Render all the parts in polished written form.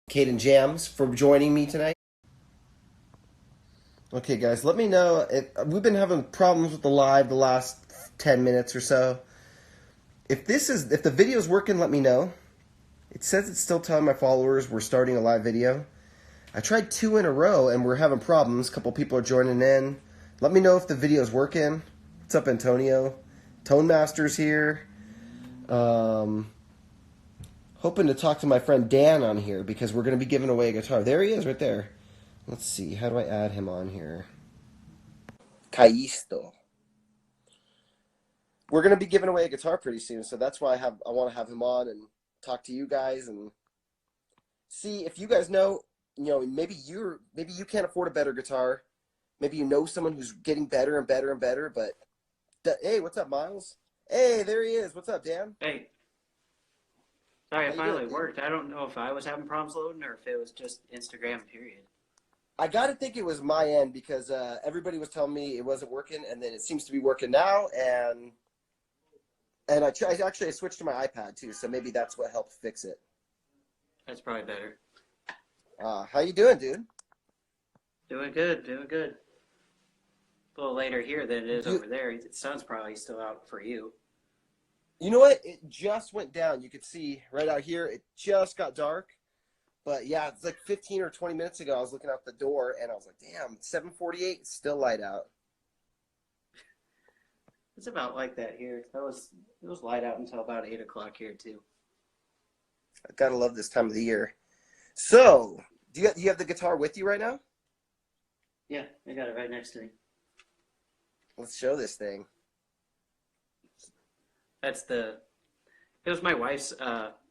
CaidenJamz for joining me tonight. Okay, guys, let me know if we've been having problems with the live the last 10 minutes or so. If the video's working, let me know. It says it's still telling my followers we're starting a live video. I tried 2 in a row and we're having problems. A couple people are joining in. Let me know if the video's working. What's up, Antonio? Tone Master's here. Hoping to talk to my friend Dan on here because we're going to be giving away a guitar. There he is right there. Let's see. How do I add him on here? Caisto. We're going to be giving away a guitar pretty soon, so that's why I want to have him on and talk to you guys and see if you guys know, maybe you can't afford a better guitar. Maybe you know someone who's getting better and better and better, but hey, what's up, Miles? Hey, there he is. What's up, Dan? Hey. Sorry, it finally worked. I don't know if I was having problems loading or if it was just Instagram, period. I got to think it was my end because everybody was telling me it wasn't working, and then it seems to be working now, and I switched to my iPad, too, so maybe that's what helped fix it. That's probably better. How you doing, dude? Doing good, doing good. A little later here than it is over there. The sun's probably still out for you. You know what? It just went down. You could see right out here, it just got dark. But yeah, it's like 15 or 20 minutes ago, I was looking out the door, and I was like, damn, 7:48, still light out. It's about like that here. It was light out until about 8 o'clock here, too. I gotta love this time of the year. So, do you have the guitar with you right now? Yeah, I got it right next to me. Let's show this thing. It was my wife's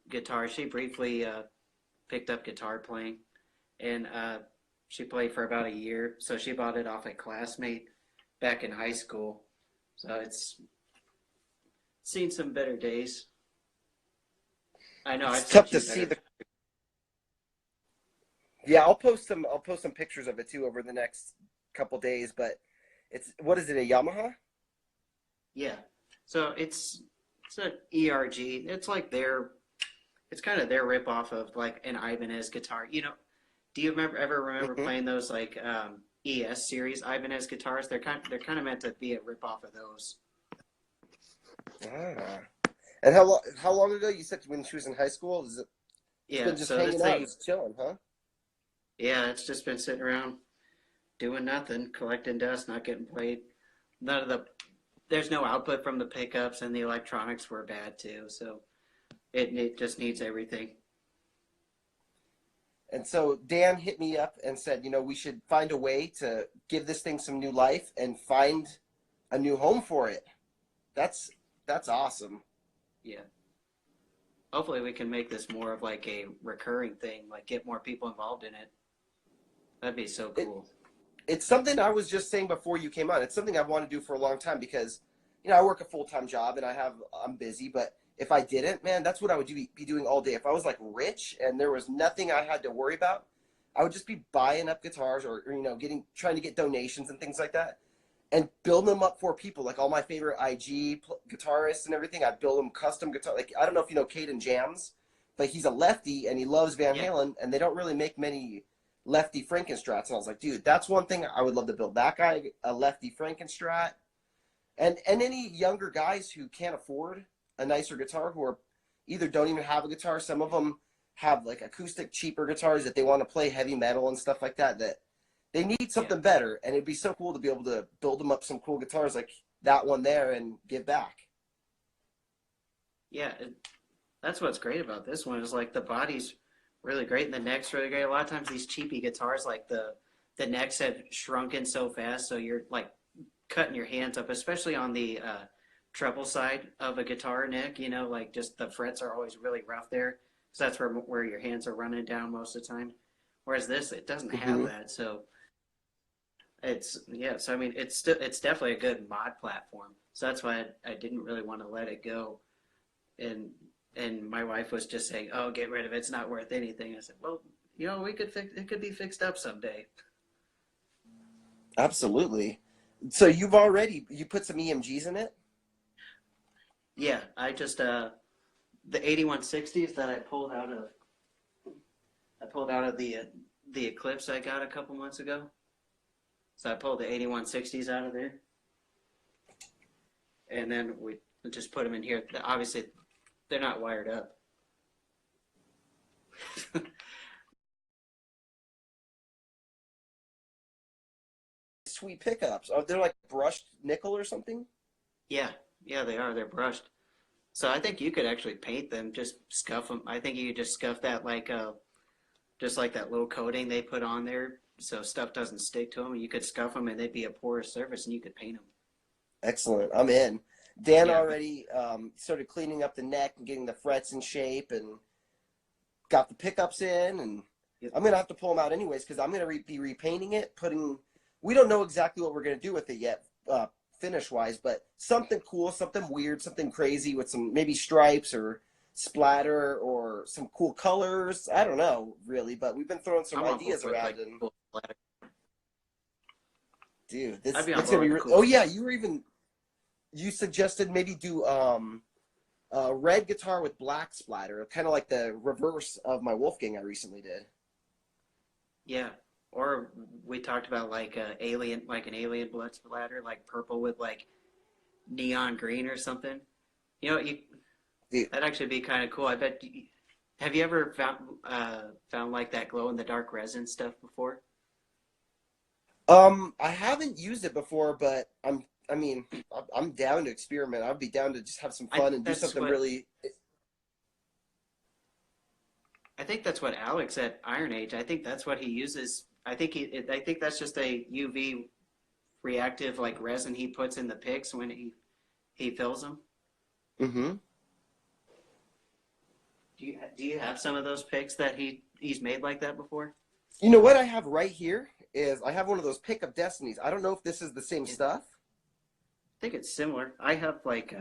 guitar. She briefly picked up guitar playing, and she played for about a year. So she bought it off a classmate back in high school. So it's seen some better days. I know. It's tough to see the. Yeah, I'll post some pictures of it too over the next couple days. But what is it? A Yamaha? Yeah. So it's an ERG. It's kind of their rip off of like an Ibanez guitar. Do you ever remember playing those like ES series Ibanez guitars? They're kind of meant to be a rip off of those. Ah. And how long ago you said when she was in high school? It's been just hanging out, just chilling, huh? Yeah, it's just been sitting around doing nothing, collecting dust, not getting played. There's no output from the pickups, and the electronics were bad too, so it just needs everything. And so Dan hit me up and said, we should find a way to give this thing some new life and find a new home for it. That's awesome. Yeah. Hopefully we can make this more of like a recurring thing, like get more people involved in it. That'd be so cool. It's something I was just saying before you came on. It's something I've wanted to do for a long time because, I work a full-time job and I'm busy, but if I didn't, man, that's what I would be doing all day. If I was like rich and there was nothing I had to worry about, I would just be buying up guitars or trying to get donations and things like that and build them up for people. Like all my favorite IG guitarists and everything, I build them custom guitar. Like, I don't know if you know CaidenJamz, but he's a lefty and he loves Van Halen, and they don't really make many lefty Frankenstrats. And I was like, dude, that's one thing I would love to build. That guy, a lefty Frankenstrat. And any younger guys who can't afford a nicer guitar, who are either don't even have a guitar. Some of them have like acoustic, cheaper guitars that they want to play heavy metal and stuff like that, that they need something better. And it'd be so cool to be able to build them up some cool guitars like that one there and give back. Yeah, that's what's great about this one is like the body's really great and the neck's really great. A lot of times these cheapy guitars, like the necks have shrunken so fast, so you're like cutting your hands up, especially on the treble side of a guitar neck. Like just the frets are always really rough there, because that's where your hands are running down most of the time. Whereas this, it doesn't have that, so it's So I mean, it's definitely a good mod platform. So that's why I didn't really want to let it go, and my wife was just saying, "Oh, get rid of it. It's not worth anything." I said, "Well, it could be fixed up someday." Absolutely. So you put some EMGs in it? Yeah, I just the 8160s that I pulled out of a pulled out of the Eclipse I got a couple months ago. So I pulled the 8160s out of there, and then we just put them in here. Obviously, they're not wired up. Sweet pickups. Oh, they're like brushed nickel or something? Yeah, yeah, they are. They're brushed. So I think you could actually paint them, just scuff them. I think you could just scuff that like just like that little coating they put on there, so stuff doesn't stick to them. You could scuff them, and they'd be a porous surface, and you could paint them. Excellent. I'm in. Dan Yeah. already started cleaning up the neck and getting the frets in shape and got the pickups in. And Yep. I'm going to have to pull them out anyways because I'm going to be repainting it, we don't know exactly what we're going to do with it yet, finish-wise, but something cool, something weird, something crazy with some maybe stripes or splatter or some cool colors. I don't know, really, but we've been throwing some ideas around. Like, and cool splatter. dude, this I'd be on it's gonna board be. with cool Oh yeah, you suggested maybe do a red guitar with black splatter, kind of like the reverse of my Wolfgang I recently did. Yeah. Or we talked about like an alien blood splatter, like purple with like neon green or something. You know, Dude. that'd actually be kind of cool. I bet. Have you ever found like that glow in the dark resin stuff before? I haven't used it before, but I'm down to experiment. I'd be down to just have some fun and do something really. I think that's what Alex at Iron Age. I think that's what he uses. I think that's just a UV reactive like resin he puts in the picks when he fills them. Mm-hmm. Do you have some of those picks that he's made like that before? You know what I have right here is I have one of those pickup Destinies. I don't know if this is the same stuff. I think it's similar. I have like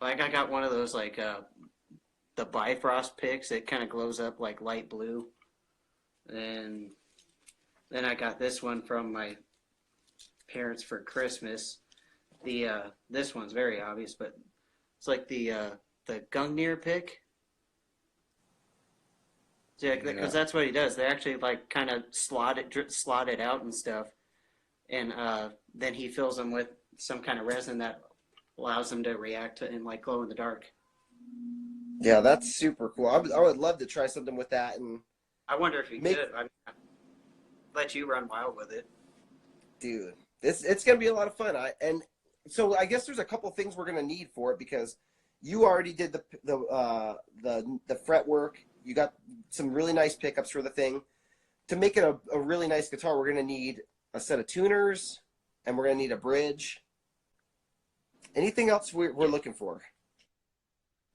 I got one of those like the Bifrost picks. It kind of glows up like light blue. And then I got this one from my parents for Christmas. This one's very obvious, but it's like the Gungnir pick. Yeah, because that's what he does. They actually like kind of slot it out and stuff, and then he fills them with some kind of resin that allows them to react and like glow in the dark. Yeah, that's super cool. I would love to try something with that and. I wonder if you could. I'd let you run wild with it, dude. It's gonna be a lot of fun. So I guess there's a couple things we're gonna need for it because you already did the fret work. You got some really nice pickups for the thing. To make it a really nice guitar, we're gonna need a set of tuners and we're gonna need a bridge. Anything else we're looking for?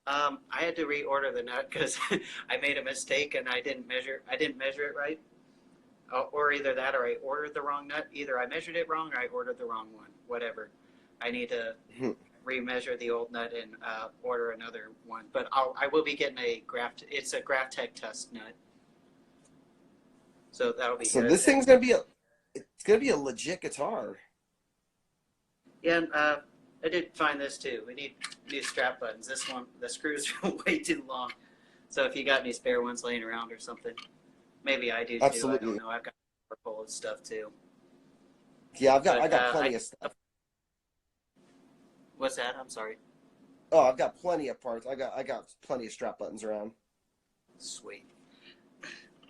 I had to reorder the nut because I made a mistake and I didn't measure it right. Or either that or I ordered the wrong nut. Either I measured it wrong or I ordered the wrong one. Whatever. I need to remeasure the old nut and order another one. But I will be getting it's a Graphtec Tusk nut. So that'll be good. So this thing's gonna be a legit guitar. Yeah, I did find this too. We need new strap buttons. This one, the screws are way too long. So if you got any spare ones laying around or something, maybe I do too. Absolutely. I don't know. I've got a full of stuff too. Yeah, I got plenty of stuff. What's that? I'm sorry. Oh, I've got plenty of parts. I got plenty of strap buttons around. Sweet.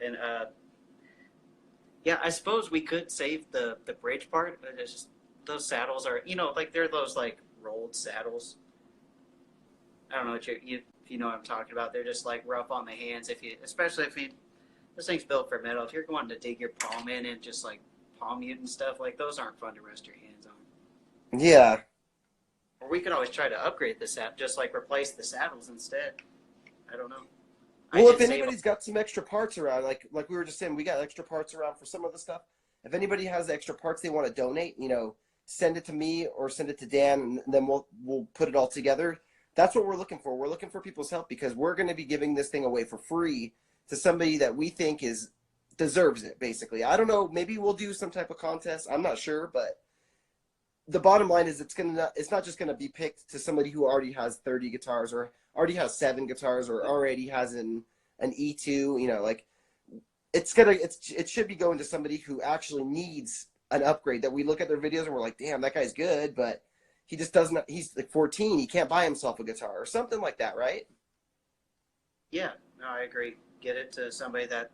And yeah, I suppose we could save the bridge part. But it's just, those saddles are, like they're those like rolled saddles. I don't know if you know what I'm talking about. They're just like rough on the hands. Especially if this thing's built for metal. If you're going to dig your palm in and just like palm mute and stuff, like those aren't fun to rest your hands on. Yeah. Or we could always try to upgrade the saddle, just like replace the saddles instead. I don't know. Well, if anybody's got some extra parts around, like we were just saying, we got extra parts around for some of the stuff. If anybody has extra parts they want to donate, send it to me or send it to Dan, and then we'll put it all together. That's what we're looking for. We're looking for people's help because we're going to be giving this thing away for free to somebody that we think deserves it, basically. I don't know. Maybe we'll do some type of contest. I'm not sure, but the bottom line is it's not just going to be picked to somebody who already has 30 guitars or already has 7 guitars or already has an E2, like it should be going to somebody who actually needs an upgrade, that we look at their videos and we're like, damn, that guy's good, but he just doesn't, he's like 14, he can't buy himself a guitar or something like that, right? Yeah, no, I agree. Get it to somebody that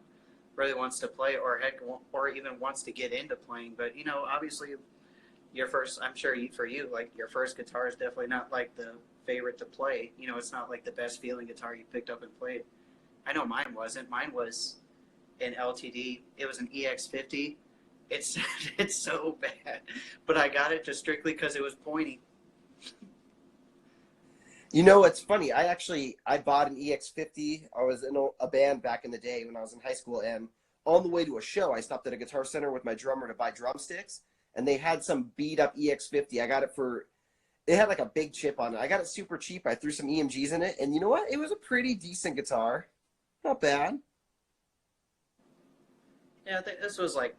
really wants to play, or heck, or even wants to get into playing. But obviously, your first, I'm sure for you, like your first guitar is definitely not like the favorite to play. It's not like the best feeling guitar you picked up and played. I know mine wasn't. Mine was an LTD. It was an EX50. It's so bad, but I got it just strictly because it was pointy. It's funny. I bought an EX50. I was in a band back in the day when I was in high school, and on the way to a show, I stopped at a Guitar Center with my drummer to buy drumsticks, and they had some beat up EX50. I got it it had like a big chip on it. I got it super cheap. I threw some EMGs in it, and you know what? It was a pretty decent guitar. Not bad. Yeah, I think this was like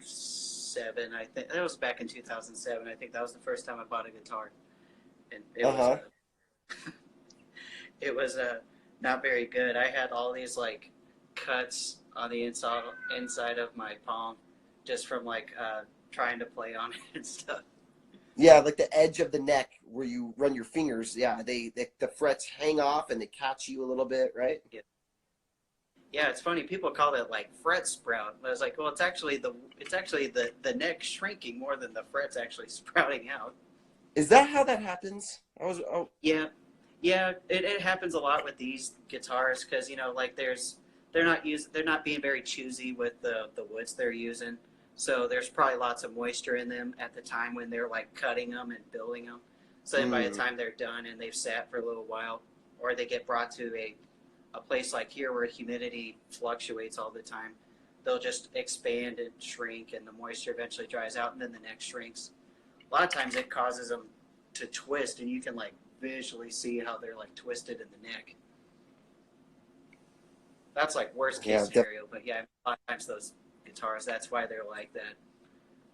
'07. I think that was back in 2007. I think that was the first time I bought a guitar, and it was not very good. I had all these like cuts on the inside of my palm just from like trying to play on it and stuff. Yeah, like the edge of the neck where you run your fingers. Yeah, the frets hang off and they catch you a little bit, right? Yeah. Yeah, it's funny. People call it like fret sprout. But I was like, well, it's actually the neck shrinking more than the frets actually sprouting out. Is that how that happens? Yeah, it happens a lot with these guitars because like they're not being very choosy with the woods they're using. So there's probably lots of moisture in them at the time when they're like cutting them and building them. So then by the time they're done and they've sat for a little while, or they get brought to a place like here where humidity fluctuates all the time, they'll just expand and shrink, and the moisture eventually dries out, and then the neck shrinks. A lot of times it causes them to twist, and you can like visually see how they're like twisted in the neck. That's like worst case scenario, but yeah, a lot of times those guitars, that's why they're like that.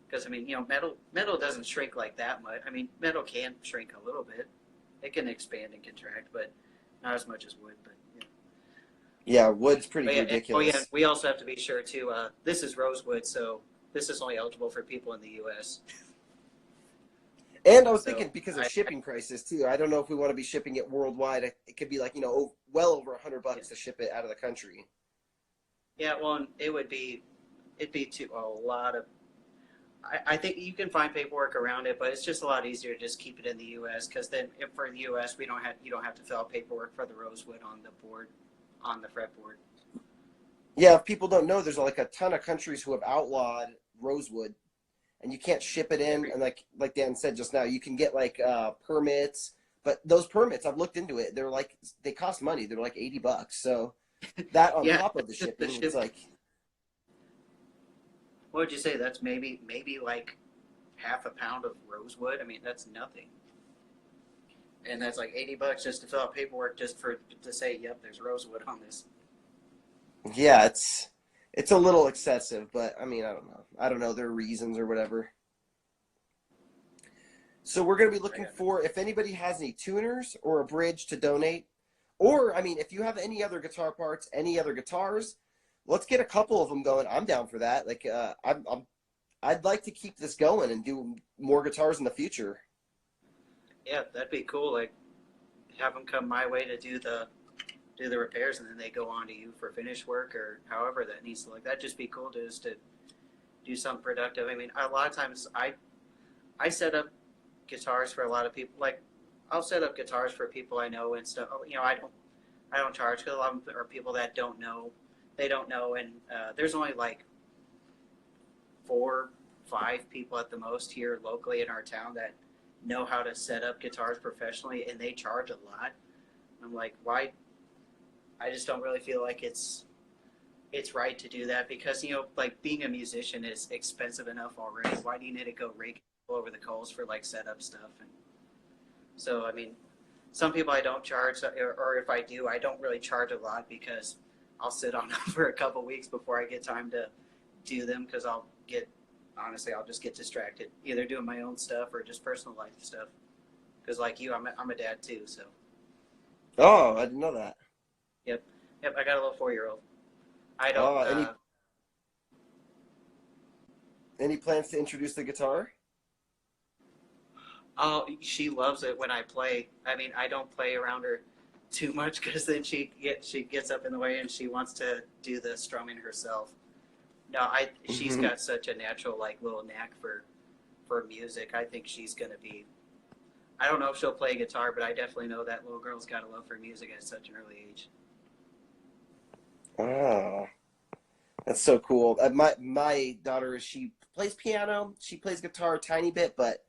Because I mean, metal doesn't shrink like that much. I mean, metal can shrink a little bit. It can expand and contract, but not as much as wood. But yeah, wood's pretty ridiculous. Oh yeah, we also have to be sure too. This is rosewood, so this is only eligible for people in the U.S. And I was thinking because of shipping prices too. I don't know if we want to be shipping it worldwide. It could be like well over $100 to ship it out of the country. Yeah, well, it'd be to a lot of. I think you can find paperwork around it, but it's just a lot easier to just keep it in the U.S. because then for the U.S. you don't have to fill out paperwork for the rosewood on the board, on the fretboard. Yeah, if people don't know, there's like a ton of countries who have outlawed rosewood, and you can't ship it in. And like Dan said just now, you can get like permits, but those permits, I've looked into it. They cost money. They're like $80. So that on top of the shipping, it's like. What would you say? That's maybe like half a pound of rosewood. I mean, that's nothing. And that's like $80 just to fill out paperwork just to say, yep, there's rosewood on this. Yeah, it's a little excessive, but I mean, I don't know their reasons or whatever. So we're going to be looking for if anybody has any tuners or a bridge to donate, or I mean, if you have any other guitar parts, any other guitars, let's get a couple of them going. I'm down for that. Like, I'd like to keep this going and do more guitars in the future. Yeah, that'd be cool. Like, have them come my way to do the repairs, and then they go on to you for finish work or however that needs to look. That'd just be cool to do something productive. I mean, a lot of times I set up guitars for a lot of people. Like, I'll set up guitars for people I know and stuff. I don't charge because a lot of them are people that don't know. They don't know, and there's only like 4, 5 people at the most here locally in our town that know how to set up guitars professionally, and they charge a lot. I'm like, why? I just don't really feel like it's right to do that because like being a musician is expensive enough already. Why do you need to go rake over the coals for like setup stuff? And so I mean, some people I don't charge, or if I do, I don't really charge a lot because I'll sit on them for a couple weeks before I get time to do them because I'll just get distracted either doing my own stuff or just personal life stuff. Because like you, I'm a dad too, so. Oh, I didn't know that. Yep. Yep, I got a little 4-year-old. I don't. Oh, any plans to introduce the guitar? Oh, she loves it when I play. I mean, I don't play around her too much because then she gets up in the way and she wants to do the strumming herself. No, she's Hmm. got such a natural like little knack for music. I think she's gonna be. I don't know if she'll play guitar, but I definitely know that little girl's got a love for music at such an early age. Oh, that's so cool. My daughter, she plays piano. She plays guitar a tiny bit, but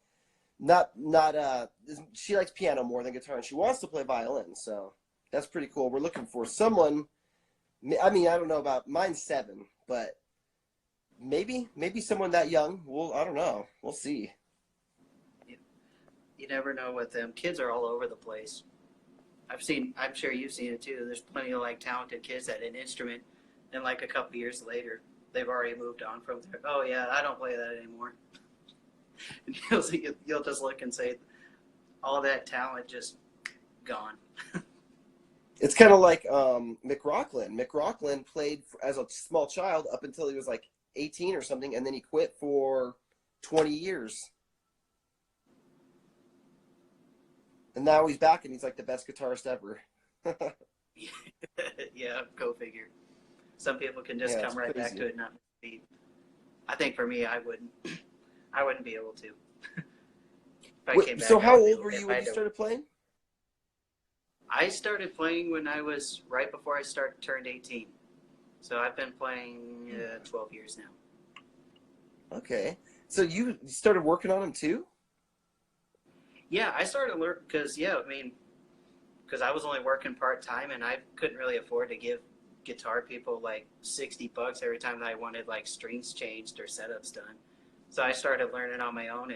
not. She likes piano more than guitar, and she wants to play violin. So that's pretty cool. We're looking for someone. I mean, I don't know about mine's 7, but maybe someone that young. I don't know. We'll see. You, you never know with them. Kids are all over the place. I'm sure you've seen it too. There's plenty of like talented kids at an instrument, and like a couple years later, they've already moved on from there. Oh yeah, I don't play that anymore. And you'll just look and say, all that talent just gone. It's kind of like McRocklin. McRocklin played as a small child up until he was like 18 or something, and then he quit for 20 years. And now he's back, and he's like the best guitarist ever. Yeah, go figure. Some people can just Yeah, come it's right back crazy. to it and not miss a beat. I think for me, I wouldn't. I wouldn't be able to. If I came Wait, so back, I how would be. old were you If when I you don't. started playing? I started playing when I was right before I turned 18. So I've been playing 12 years now. Okay. So you started working on them too? Yeah, I started learning because I mean, because I was only working part time and I couldn't really afford to give guitar people like $60 every time that I wanted like strings changed or setups done. So I started learning on my own,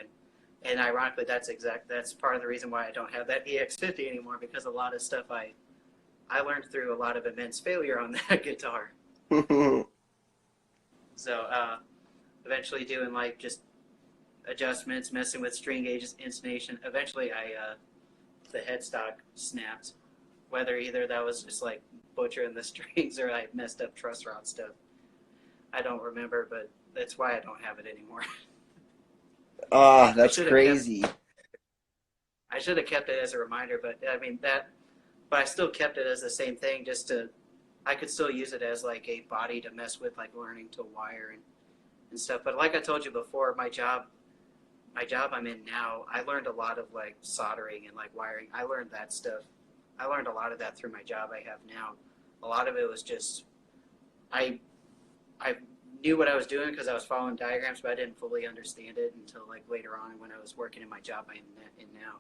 and ironically, that's part of the reason why I don't have that EX50 anymore, because a lot of stuff I learned through a lot of immense failure on that guitar. So eventually doing like just adjustments, messing with string gauges, intonation. Eventually, the headstock snapped. Whether either that was just like butchering the strings or I messed up truss rod stuff, I don't remember. But that's why I don't have it anymore. Ah, I that's should have kept. crazy. I should have kept it as a reminder, but I mean that. But I still kept it as the same thing, just to. I could still use it as like a body to mess with, like learning to wire and stuff. But like I told you before, my job I'm in now, I learned a lot of like soldering and like wiring. I learned that stuff. I learned a lot of that through my job I have now. A lot of it was just I I knew what I was doing because I was following diagrams, but I didn't fully understand it until like later on when I was working in my job I'm in now.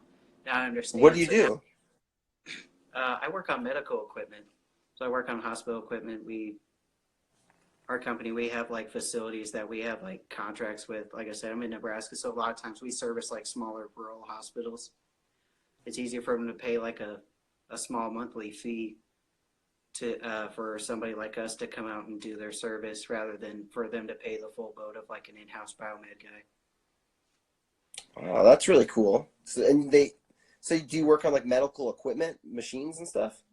Now I What do understand. you So now do? I work on medical equipment. So I work on hospital equipment. Our company, we have like facilities that we have like contracts with. Like I said, I'm in Nebraska, so a lot of times we service like smaller rural hospitals. It's easier for them to pay like a small monthly fee to for somebody like us to come out and do their service rather than for them to pay the full boat of like an in-house biomed guy. Oh, that's really cool. So do you work on like medical equipment, machines and stuff?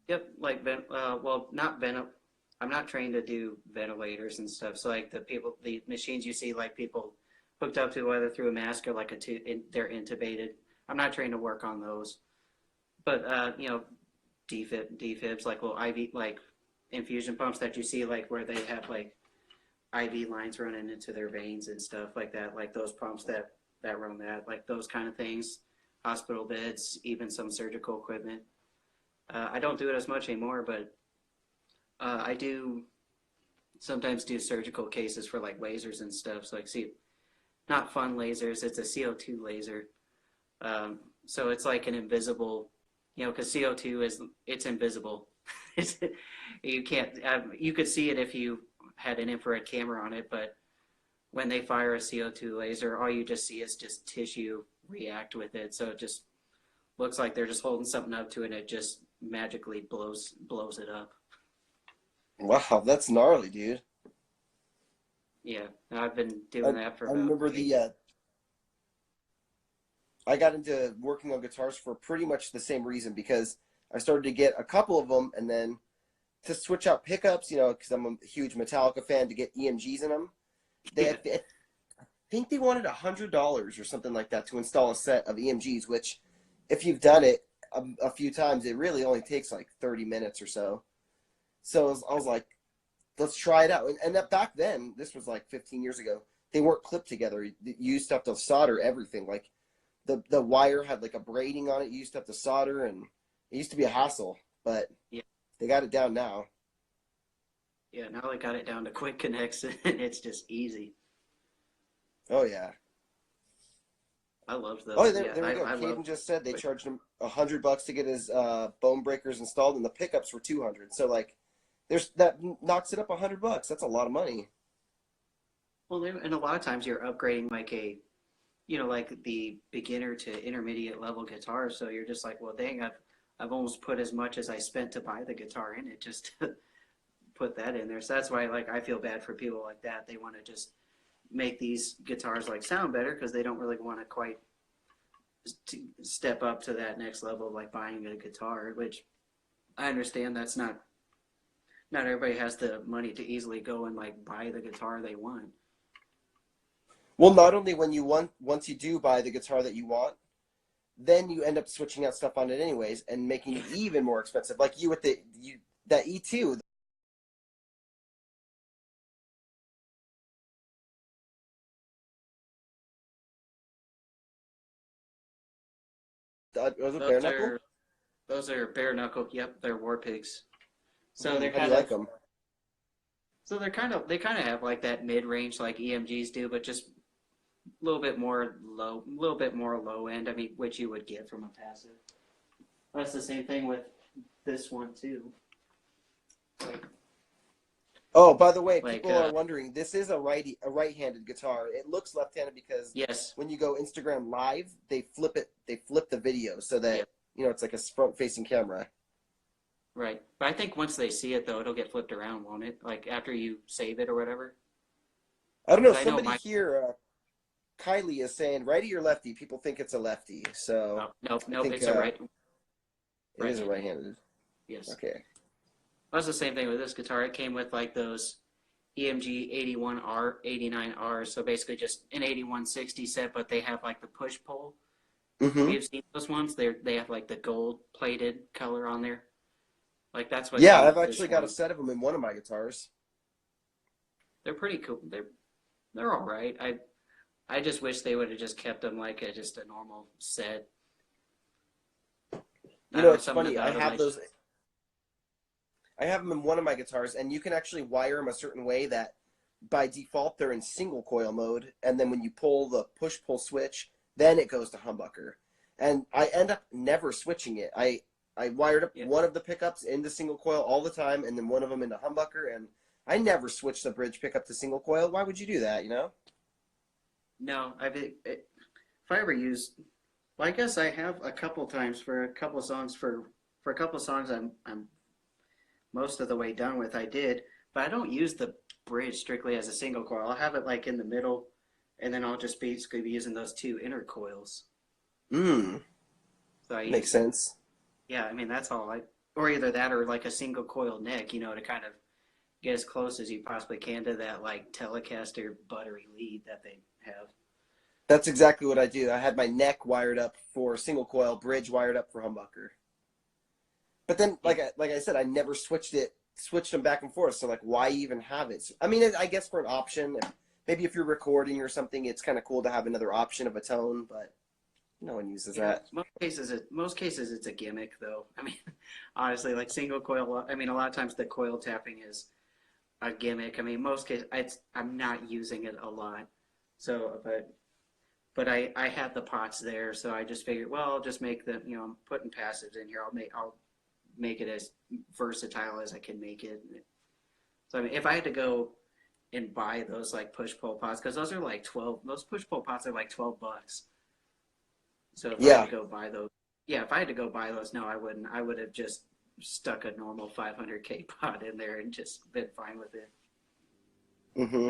Yep, like well, not vent. I'm not trained to do ventilators and stuff. So like the machines you see, like people hooked up to whether through a mask or like they're intubated. I'm not trained to work on those, but defibs like little IV like infusion pumps that you see like where they have like IV lines running into their veins and stuff like that. Like those pumps that run that, like those kind of things. Hospital beds, even some surgical equipment. I don't do it as much anymore, but I do sometimes do surgical cases for like lasers and stuff. So like, see, not fun lasers. It's a CO2 laser. So it's like an invisible, because CO2 it's invisible. It's, you can't. You could see it if you had an infrared camera on it, but when they fire a CO2 laser, all you just see is just tissue react with it. So it just looks like they're just holding something up to it, and it just magically blows it up. Wow, that's gnarly, dude. Yeah, I've been I, doing that for I about remember 8 years. I got into working on guitars for pretty much the same reason because I started to get a couple of them, and then to switch out pickups, you know, because I'm a huge Metallica fan, to get EMGs in them. I think they wanted $100 or something like that to install a set of EMGs, which, if you've done it a few times, it really only takes like 30 minutes or so. So I was like, let's try it out. And that back then, this was like 15 years ago, they weren't clipped together. You used to have to solder everything. Like the wire had like a braiding on it. You used to have to solder, and it used to be a hassle, but Yeah. they got it down now. Yeah, now they got it down to quick connects, and it's just easy. Oh, yeah. I loved those. Oh, Yeah, there we go. I Caden love. just said they charged him $100 to get his bone breakers installed, and the pickups were 200. So like, that knocks it up $100. That's a lot of money. Well, and a lot of times you're upgrading like like the beginner to intermediate level guitar. So you're just like, well, dang, I've almost put as much as I spent to buy the guitar in it just to put that in there. So that's why like I feel bad for people like that. They want to just make these guitars like sound better because they don't really want to quite step up to that next level of like buying a guitar, which I understand that's not everybody has the money to easily go and like buy the guitar they want. Well, not only once you do buy the guitar that you want, then you end up switching out stuff on it anyways and making it even more expensive. Like you with that E2. Was it bare Those knuckle? are those are bare knuckle. Yep, they're war pigs. So they're How do you kind like of them? they kind of have like that mid range like EMGs do, but just a little bit more low end. I mean, which you would get from a passive. That's the same thing with this one too. Like, Oh, by the way, like people are wondering, this is a right-handed guitar. It looks left-handed because yes, when you go Instagram Live, they flip the video so that, yeah, it's like a front-facing camera. right. But I think once they see it though, it'll get flipped around, won't it? Like after you save it or whatever. I don't know. Because I know Somebody my here, Kylie, is saying righty or lefty. People think it's a lefty, so I nope, think it's a it is a right-handed. right-handed. Yes. Okay. That's the same thing with this guitar. It came with like those EMG 81R, 89R. So basically just an 8160 set, but they have like the push pull. Have Mm-hmm. you seen those ones? They have like the gold plated color on there. Like that's what Yeah, came I've with this actually got a one. set of them in one of my guitars. They're pretty cool. They're all right. I just wish they would have just kept them like just a normal set. I don't know, It's something funny. about them. I have them in one of my guitars, and you can actually wire them a certain way that by default they're in single coil mode, and then when you pull the push-pull switch, then it goes to humbucker. And I end up never switching it. I wired up one of the pickups into single coil all the time, and then one of them into humbucker, and I never switched the bridge pickup to single coil. Why would you do that, No, if I ever use, well, I guess I have a couple times for a couple songs for a couple songs I'm most of the way done with. I did, but I don't use the bridge strictly as a single coil. I'll have it like in the middle, and then I'll just basically be using those two inner coils. Mm, So I makes use, sense. yeah, I mean that's all or either that or like a single coil neck, to kind of get as close as you possibly can to that like Telecaster buttery lead that they have. That's exactly what I do. I had my neck wired up for single coil, bridge wired up for humbucker. But then, Yeah, like I said, I never switched them back and forth. So like, why even have it? I mean, I guess for an option, maybe if you're recording or something, it's kind of cool to have another option of a tone. But no one uses yeah. that. Most cases it's a gimmick though. I mean, honestly, like single coil. I mean, a lot of times the coil tapping is a gimmick. I mean, most cases I'm not using it a lot. So, but I had the pots there, so I just figured, well, I'll just make them. I'm putting passives in here. I'll make it as versatile as I can make it. So I mean, if I had to go and buy those like push pull pots, because those are like 12. Those push pull pots are like $12. So if I had Yeah. to go buy those, yeah, if I had to go buy those, no, I wouldn't. I would have just stuck a normal 500K pot in there and just been fine with it. Mm-hmm.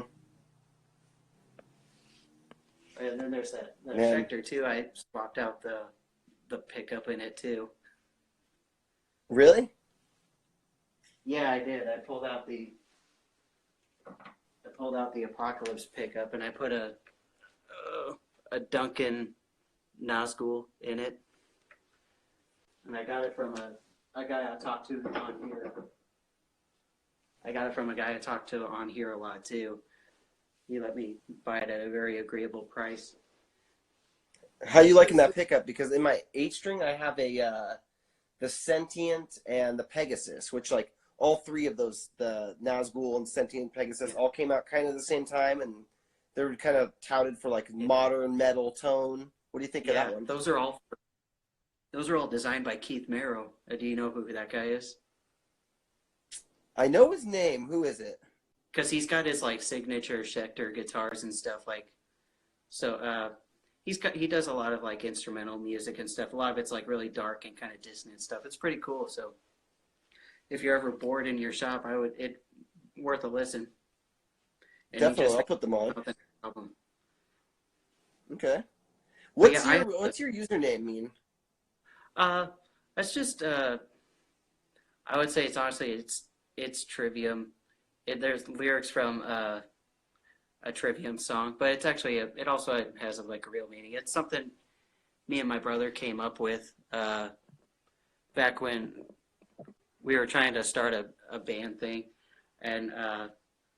And then there's that Man. Schecter too. I swapped out the pickup in it too. Really? Yeah, I did. I pulled out the Apocalypse pickup and I put a Duncan Nazgul in it, and I got it from a guy I talked to on here. I got it from a guy I talked to on here a lot too. He let me buy it at a very agreeable price. How you liking that pickup? Because in my 8 string, I have the Sentient and the Pegasus, which like all three of those, the Nazgul and Sentient Pegasus, all came out kind of the same time, and they're kind of touted for like modern metal tone. What do you think of that one? Those are all designed by Keith Merrow. Do you know who that guy is? I know his name. Who is it? Because he's got his like signature Schecter guitars and stuff like. So he does a lot of like instrumental music and stuff. A lot of it's like really dark and kind of dissonant stuff. It's pretty cool. So if you're ever bored in your shop, it worth a listen. And Definitely, I'll put them on. Album. Okay. What's your username mean? That's just I would say it's Trivium. There's lyrics from a Trivium song, but it's actually it also has like a real meaning. It's something me and my brother came up with back when we were trying to start a band thing, and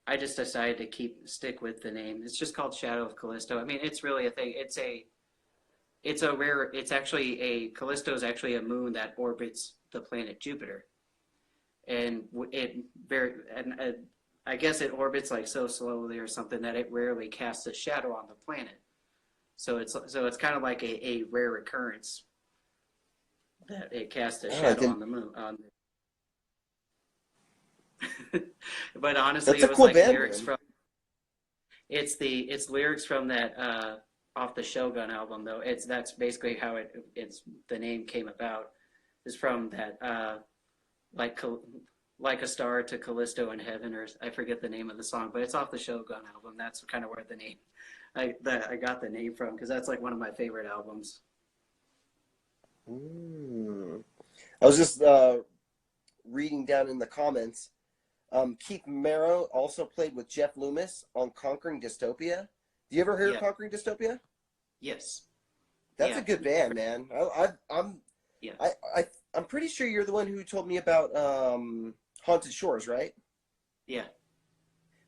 I just decided to stick with the name. It's just called Shadow of Callisto. I mean, it's really a thing. Callisto is actually a moon that orbits the planet Jupiter, and I guess it orbits like so slowly or something that it rarely casts a shadow on the planet. So it's kind of like a rare occurrence that it casts a shadow on the moon. But honestly, That's it was cool like band lyrics name. from it's lyrics from that off the Shogun album though. That's basically how it's the name came about. Is from that like a star to Callisto in heaven, or I forget the name of the song, but it's off the Shogun album. That's kind of where the name I got the name from, because that's like one of my favorite albums. I was just reading down in the comments. Keith Merrow also played with Jeff Loomis on Conquering Dystopia. Do you ever hear of Conquering Dystopia? Yes. That's a good band, man. I'm pretty sure you're the one who told me about Haunted Shores, right? Yeah.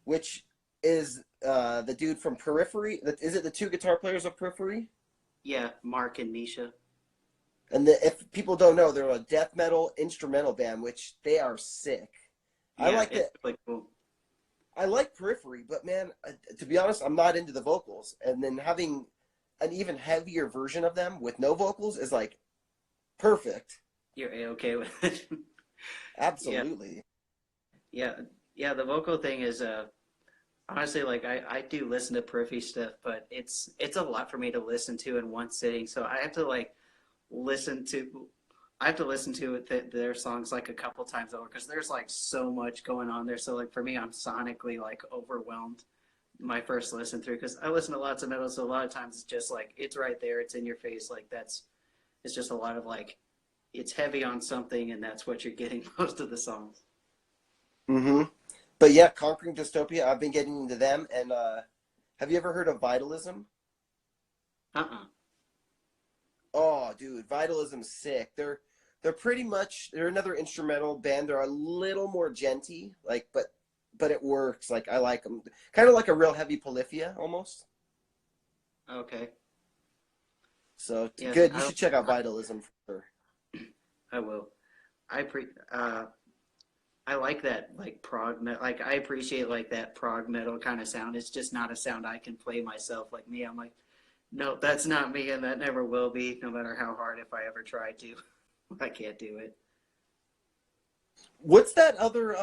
Which is the dude from Periphery. Is it the two guitar players of Periphery? Yeah, Mark and Misha. And if people don't know, they're a death metal instrumental band, which they are sick. Yeah, I like it. Really cool. I like Periphery, but man, to be honest, I'm not into the vocals. And then having an even heavier version of them with no vocals is like perfect. You're A-okay with it. Absolutely. Yeah. The vocal thing is honestly, like I do listen to Periphery stuff, but it's a lot for me to listen to in one sitting. So I have to listen to their songs like a couple times over, because there's like so much going on there. So like for me, I'm sonically like overwhelmed my first listen through, because I listen to lots of metal, so a lot of times it's just like it's right there, it's in your face, like it's just a lot of like it's heavy on something, and that's what you're getting most of the songs. But yeah, Conquering Dystopia, I've been getting into them. And have you ever heard of Vitalism? Oh, dude, Vitalism's sick. They're pretty much, they're another instrumental band. They're a little more genty, like, but it works. Like, I like them. Kind of like a real heavy Polyphia, almost. Okay. So, good. You should check out Vitalism for sure. I will. I like that, like, prog metal. Like, I appreciate, like, that prog metal kind of sound. It's just not a sound I can play myself. Like me, I'm like, no, that's not me, and that never will be, no matter how hard if I ever try to. I can't do it. What's that other,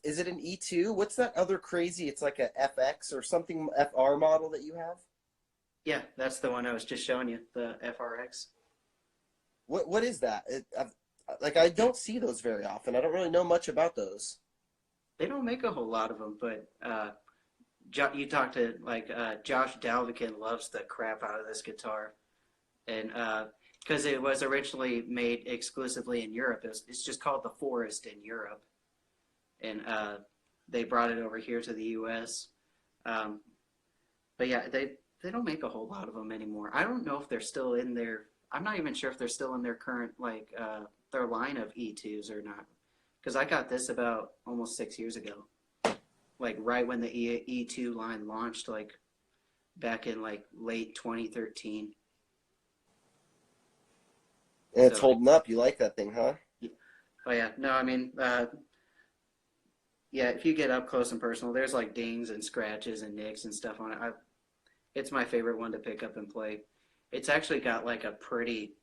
is it an E2? What's that other crazy, it's like a FX or something, FR model that you have? Yeah, that's the one I was just showing you, the FRX. What is that? I don't see those very often. I don't really know much about those. They don't make a whole lot of them, but you talk to Josh Dalvikin loves the crap out of this guitar, and because it was originally made exclusively in Europe. It's just called the Forest in Europe, and they brought it over here to the U.S. But yeah, they don't make a whole lot of them anymore. I don't know if they're still in their. I'm not even sure if they're still in their current their line of E2s or not. Because I got this about almost 6 years ago, like right when the E2 line launched, like back in like late 2013. And it's holding up. You like that thing, huh? Oh yeah, no, I mean, yeah, if you get up close and personal, there's like dings and scratches and nicks and stuff on it. It's my favorite one to pick up and play. It's actually got like a pretty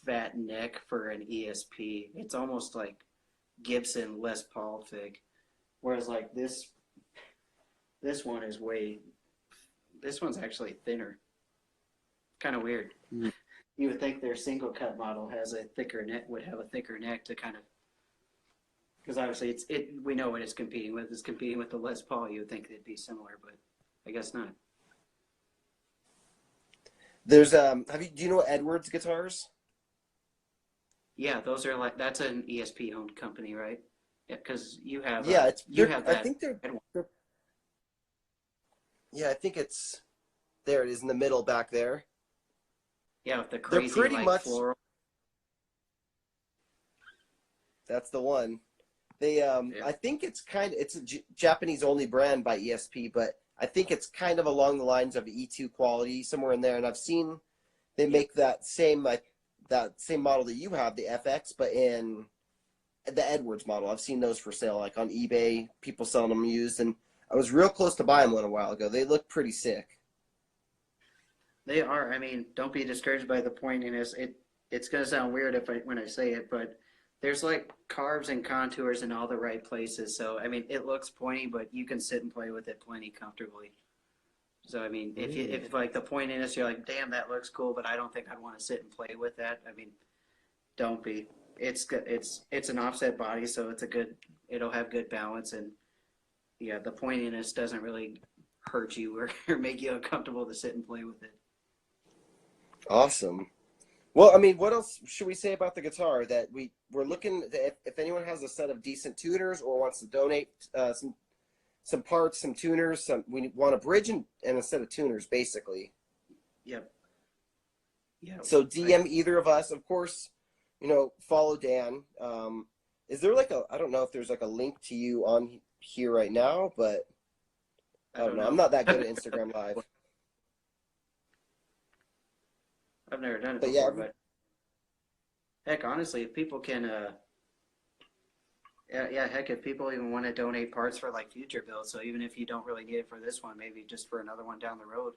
fat neck for an ESP. It's almost like Gibson Les Paul thick, whereas like this one is this one's actually thinner. Kind of weird. Mm. You would think their single cut model would have a thicker neck to kind of, because obviously we know what it's competing with. It's competing with the Les Paul. You would think they'd be similar, but I guess not. There's do you know Edwards guitars? Yeah, those are like, that's an ESP owned company, right? Yeah, because you have that. I think they're yeah, I think it's there. It is in the middle back there. Yeah, with the crazy They're pretty much floral. That's the one. They I think it's a Japanese only brand by ESP, but I think it's kind of along the lines of E2 quality, somewhere in there. And I've seen they make that same model that you have, the FX, but in the Edwards model. I've seen those for sale, like on eBay, people selling them used, and I was real close to buying one a while ago. They look pretty sick. They are. I mean, don't be discouraged by the pointiness. It's gonna sound weird when I say it, but there's like carves and contours in all the right places. So I mean, it looks pointy, but you can sit and play with it plenty comfortably. So I mean, if like the pointiness, you're like, damn, that looks cool, but I don't think I'd want to sit and play with that. I mean, don't be. It's an offset body, so it'll have good balance, and yeah, the pointiness doesn't really hurt you or make you uncomfortable to sit and play with it. Awesome. Well, I mean, what else should we say about the guitar? That we're looking if anyone has a set of decent tuners or wants to donate some parts, some tuners, we want a bridge and a set of tuners, basically. Yep. Yeah. So DM either of us, of course. Follow Dan. Is there I don't know if there's like a link to you on here right now, but I don't know. I'm not that good at Instagram Live. I've never done it before, but heck, honestly, if people can, heck, if people even want to donate parts for like future builds, so even if you don't really need it for this one, maybe just for another one down the road.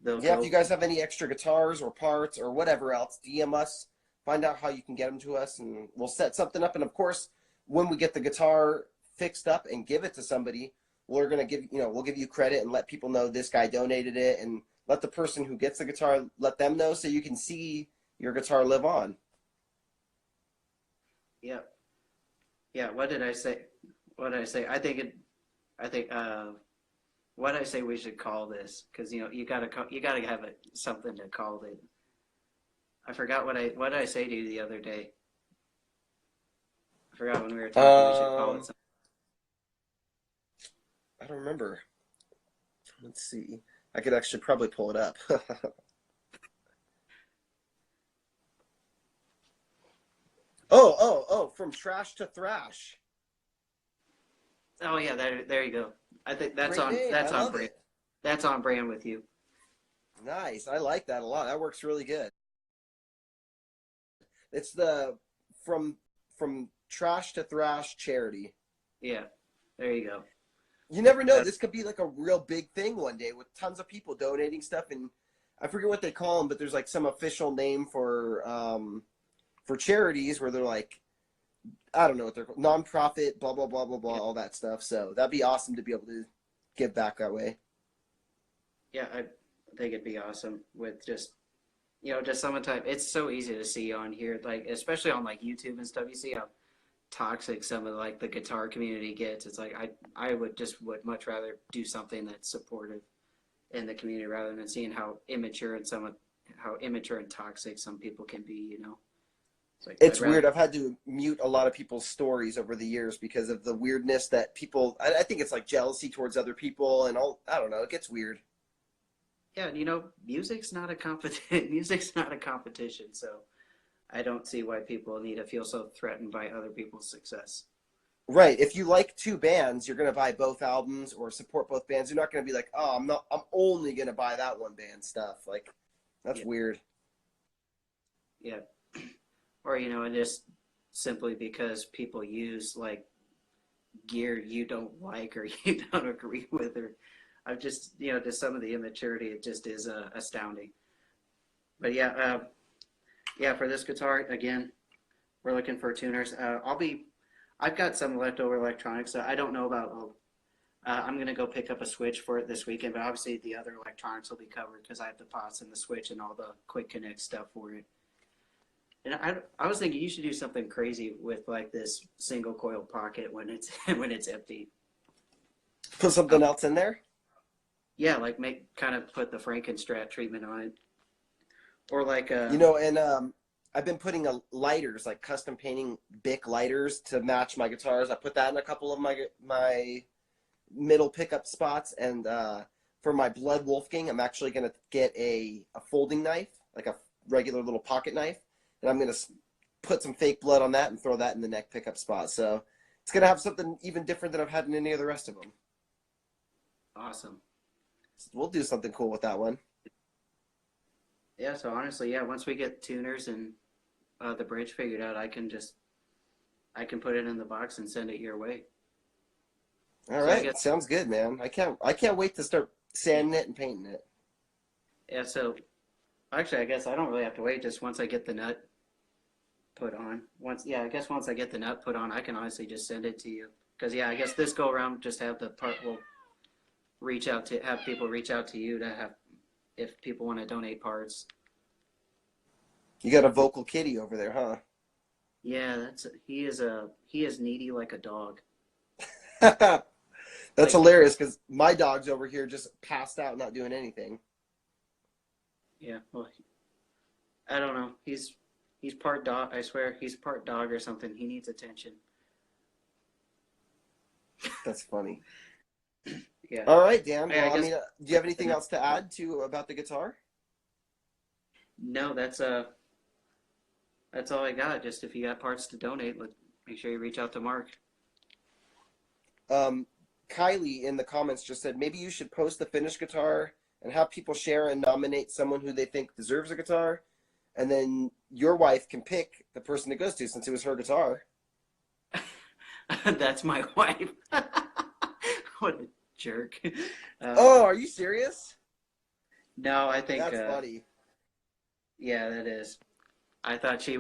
If you guys have any extra guitars or parts or whatever else, DM us, find out how you can get them to us, and we'll set something up. And of course, when we get the guitar fixed up and give it to somebody, we're gonna we'll give you credit and let people know this guy donated it, and let the person who gets the guitar, let them know, so you can see your guitar live on. Yeah. Yeah. What did I say? I think what I say we should call this, because you gotta have something to call it. I forgot what did I say to you the other day? I forgot when we were talking. We should call it something. I don't remember. Let's see. I could actually probably pull it up. Oh, from trash to thrash. Oh yeah, there you go. I think that's Great on name. that's I on love brand. it. That's on brand with you. Nice. I like that a lot. That works really good. It's from trash to thrash charity. Yeah. There you go. You never know. This could be like a real big thing one day with tons of people donating stuff, and I forget what they call them, but there's like some official name for charities where they're like, I don't know what they're called, nonprofit, blah blah blah blah blah, all that stuff. So that'd be awesome to be able to give back that way. Yeah, I think it'd be awesome with just some of the time. It's so easy to see on here, like especially on like YouTube and stuff. You see how toxic some of like the guitar community gets. It's like I would much rather do something that's supportive in the community rather than seeing how immature and some of how immature and toxic some people can be, you know. It's like It's weird. I've had to mute a lot of people's stories over the years because of the weirdness that people. I think it's like jealousy towards other people and all. I don't know. It gets weird. Yeah, you know, music's not a music's not a competition, so I don't see why people need to feel so threatened by other people's success. Right. If you like two bands, you're going to buy both albums or support both bands. You're not going to be like, oh, I'm only going to buy that one band stuff. Like, that's Yeah. weird. Yeah. Or, you know, and just simply because people use like gear you don't like or you don't agree with, or I've just, you know, just some of the immaturity, it just is astounding. But yeah, yeah, for this guitar, again, we're looking for tuners. I've got some leftover electronics. So I don't know about. I'm gonna go pick up a switch for it this weekend, but obviously the other electronics will be covered because I have the pots and the switch and all the quick connect stuff for it. And I was thinking you should do something crazy with like this single coil pocket when it's when it's empty. Put something else in there? Yeah, like put the Frankenstrat treatment on it, or like You know, and I've been putting lighters, like custom painting Bic lighters to match my guitars. I put that in a couple of my middle pickup spots, and for my Blood Wolfgang, I'm actually going to get a folding knife, like a regular little pocket knife, and I'm going to put some fake blood on that and throw that in the neck pickup spot. So it's going to have something even different than I've had in any of the rest of them. Awesome. So we'll do something cool with that one. Yeah, so honestly, yeah, once we get tuners and the bridge figured out, I can put it in the box and send it your way. All right, sounds good, man. I can't wait to start sanding it and painting it. Yeah, so actually, I guess I don't really have to wait. Just once I get the nut put on, I guess once I get the nut put on, I can honestly just send it to you. Because yeah, I guess this go around just have the part. We'll have people reach out to you to have if people want to donate parts. You got a vocal kitty over there, huh? Yeah, he is needy like a dog. That's hilarious because my dog's over here just passed out, not doing anything. Yeah, well, I don't know. He's part dog. I swear, he's part dog or something. He needs attention. That's funny. Yeah. All right, Dan. Yeah, Well, do you have anything else to add about the guitar? No, that's all I got. Just if you got parts to donate, make sure you reach out to Mark. Kylie in the comments just said maybe you should post the finished guitar and have people share and nominate someone who they think deserves a guitar, and then your wife can pick the person it goes to since it was her guitar. That's my wife. What a jerk. Oh, are you serious? No, I think that's funny. Yeah, that is. I thought she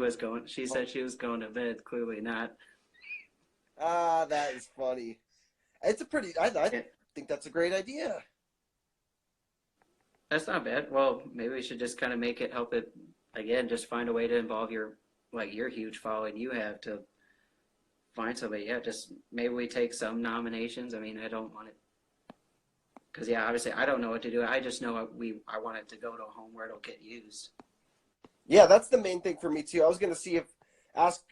said she was going to bed. Clearly not. Ah, that is funny. It's I think that's a great idea. That's not bad. Well, maybe we should just kind of help it again. Just find a way to involve your huge following you have to find somebody. Yeah, just maybe we take some nominations. I mean, I don't want it because yeah, obviously I don't know what to do. I just know I want it to go to a home where it'll get used. Yeah, that's the main thing for me too. I was gonna ask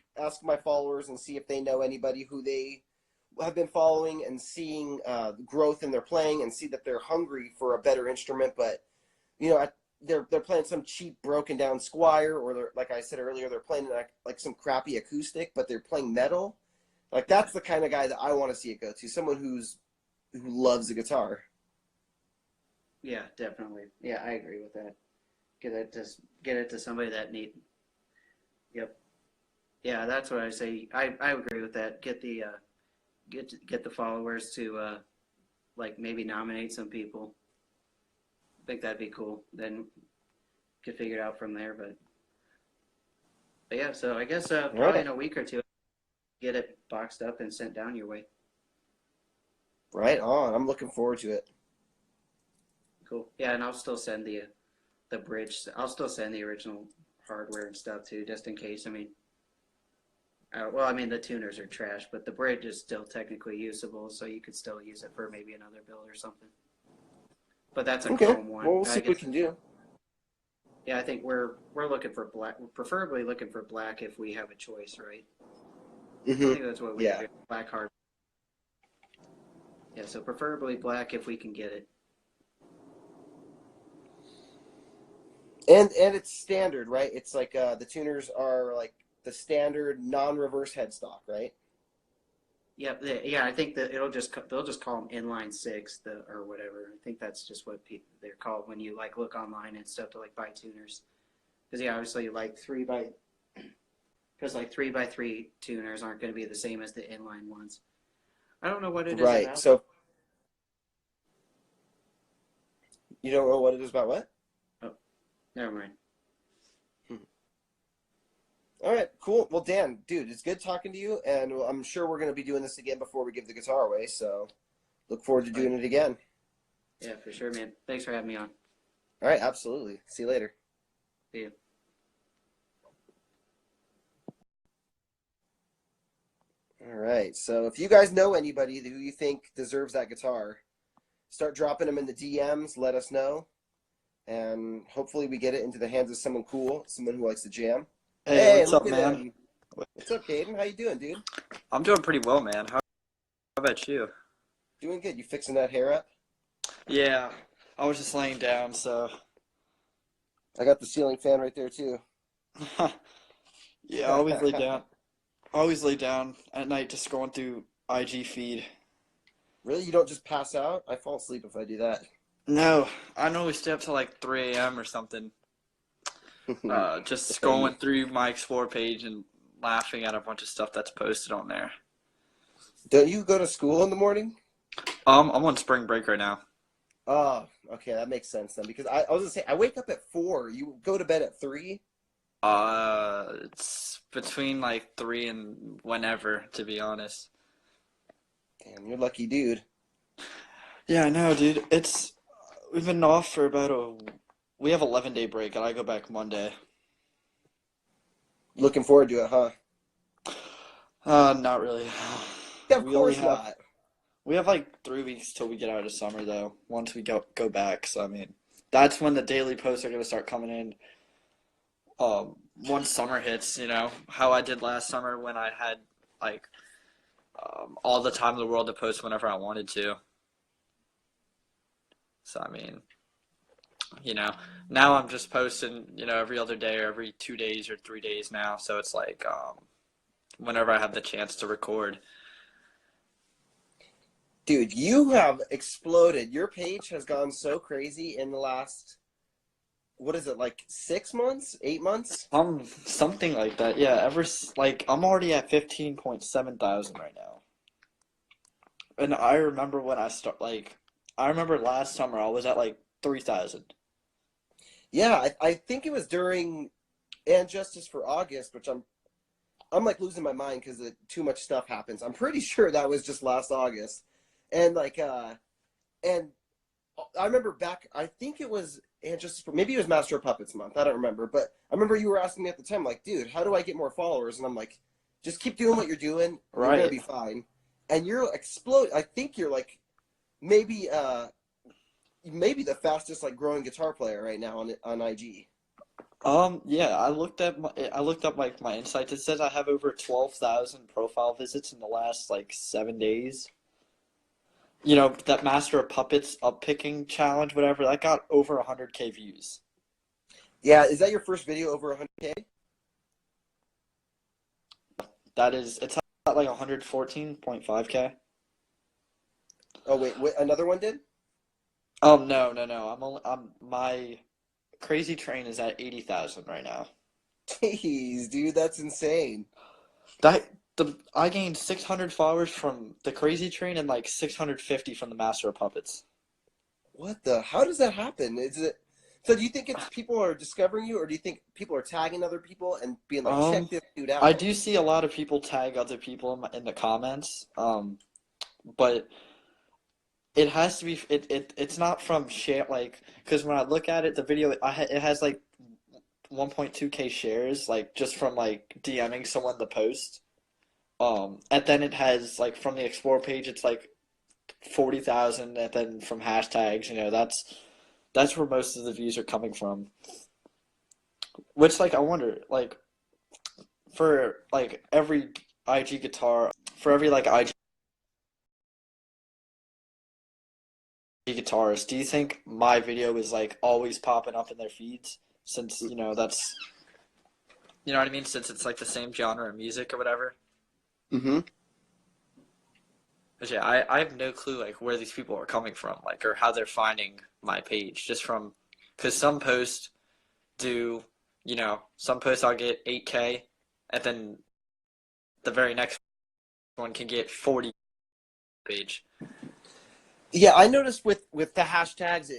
my followers and see if they know anybody who they have been following and seeing growth in their playing and see that they're hungry for a better instrument, but you know, they're playing some cheap broken down Squire, or they're, like I said earlier, they're playing like some crappy acoustic, but they're playing metal. Like that's the kind of guy that I want to see it go to. Someone who loves the guitar. Yeah, definitely. Yeah, I agree with that. Get it to somebody that need. Yep. Yeah, that's what I say. I agree with that. Get the followers to maybe nominate some people. I think that'd be cool. Then get figured out from there. But yeah, so I guess probably in a week or two, get it boxed up and sent down your way. Right on. I'm looking forward to it. Cool. Yeah, and I'll still send the bridge. I'll still send the original hardware and stuff too, just in case. I mean, the tuners are trash, but the bridge is still technically usable, so you could still use it for maybe another build or something. But that's a Chrome one. Well, we'll see what we can do. Yeah, I think we're looking for black. We're preferably looking for black if we have a choice, right? I Hmm. think that's what we Yeah. do. Black hard. Yeah, so preferably black if we can get it. And it's standard, right? It's like the tuners are like the standard non-reverse headstock, right? Yep. Yeah, I think that they'll just call them inline six or whatever. I think that's just what they're called when you like look online and stuff to like buy tuners. Because yeah, obviously like because like 3x3 tuners aren't going to be the same as the inline ones. I don't know what it is Right. about. So you don't know what it is about what? Oh, never mind. All right, cool. Well, Dan, dude, it's good talking to you, and I'm sure we're going to be doing this again before we give the guitar away. So, look forward to doing it again. Yeah, for sure, man. Thanks for having me on. All right, absolutely. See you later. See you. All right. So, if you guys know anybody who you think deserves that guitar, start dropping them in the DMs. Let us know, and hopefully, we get it into the hands of someone cool, someone who likes to jam. Hey, what's look up, at man? him. What's up, Caden? How you doing, dude? I'm doing pretty well, man. How about you? Doing good. You fixing that hair up? Yeah, I was just laying down, so I got the ceiling fan right there too. yeah, I always lay down. I always lay down at night just scrolling through IG feed. Really? You don't just pass out? I fall asleep if I do that. No, I normally stay up till like 3 a.m. or something. Just You- scrolling through my Explore page and laughing at a bunch of stuff that's posted on there. Don't you go to school in the morning? I'm on spring break right now. Oh, okay, that makes sense then. Because I was gonna say I wake up at 4. You go to bed at 3. It's between like 3 and whenever, to be honest. Damn, you're lucky, dude. Yeah, I know, dude. We've been off for we have 11-day break and I go back Monday. Looking forward to it, huh? Not really. Yeah, of We only course have not. we have like 3 weeks till we get out of summer though. Once we go back, so I mean, that's when the daily posts are gonna start coming in. Once summer hits, how I did last summer when I had like all the time in the world to post whenever I wanted to. So I mean, now I'm just posting, every other day or every 2 days or 3 days now. So it's like whenever I have the chance to record. Dude, you have exploded. Your page has gone so crazy in the last, what is it, like 6 months, 8 months? Something like that. Yeah, like I'm already at 15.7 thousand right now. And I remember I remember last summer I was at like 3,000. Yeah, I think it was during And Justice for August, which I'm like losing my mind because too much stuff happens. I'm pretty sure that was just last August. And and I remember back, I think it was And Justice for, maybe it was Master of Puppets month. I don't remember, but I remember you were asking me at the time, like, dude, how do I get more followers? And I'm like, just keep doing what you're doing. You're gonna Right. be fine. And you're explode. I think you're like maybe the fastest like growing guitar player right now on IG. Yeah, I looked up like my insights. It says I have over 12,000 profile visits in the last like 7 days. That Master of Puppets up-picking challenge, whatever, that got over 100K views. Yeah, is that your first video over 100K? It's at like 114.5K. Oh wait, another one did? No. My Crazy Train is at 80,000 right now. Jeez, dude, that's insane. I gained 600 followers from the Crazy Train and like 650 from the Master of Puppets. How does that happen? So do you think it's people are discovering you, or do you think people are tagging other people and being like, check this dude out? I do see a lot of people tag other people in the comments, but it has to be it's not from share, like, because when I look at it, the video it has like 1.2K shares, like just from like DMing someone the post. And then it has like from the Explore page, it's like 40,000, and then from hashtags, that's where most of the views are coming from. Which, like, I wonder, like, for, like, every IG guitar, for every, like, IG guitarist, do you think my video is, like, always popping up in their feeds? Since, that's, you know what I mean? Since it's, like, the same genre of music or whatever. Mm-hmm. But yeah, I have no clue, like, where these people are coming from, like, or how they're finding my page. Just from, because some posts do, some posts I'll get 8K, and then the very next one can get 40 page. Yeah, I noticed with the hashtags,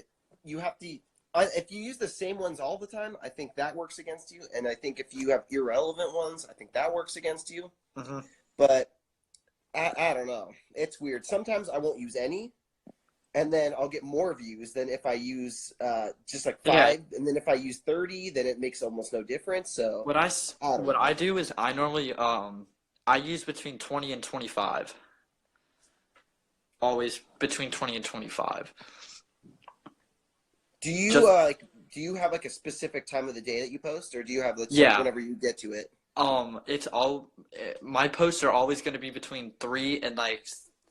you have to. If you use the same ones all the time, I think that works against you. And I think if you have irrelevant ones, I think that works against you. Mm-hmm. But I don't know. It's weird. Sometimes I won't use any, and then I'll get more views than if I use just like 5. Yeah. And then if I use 30, then it makes almost no difference. So What know. I do is I normally I use between 20 and 25. Always between 20 and 25. Do you do you have like a specific time of the day that you post, or do you have whenever you get to it? It's all my posts are always going to be between 3 and like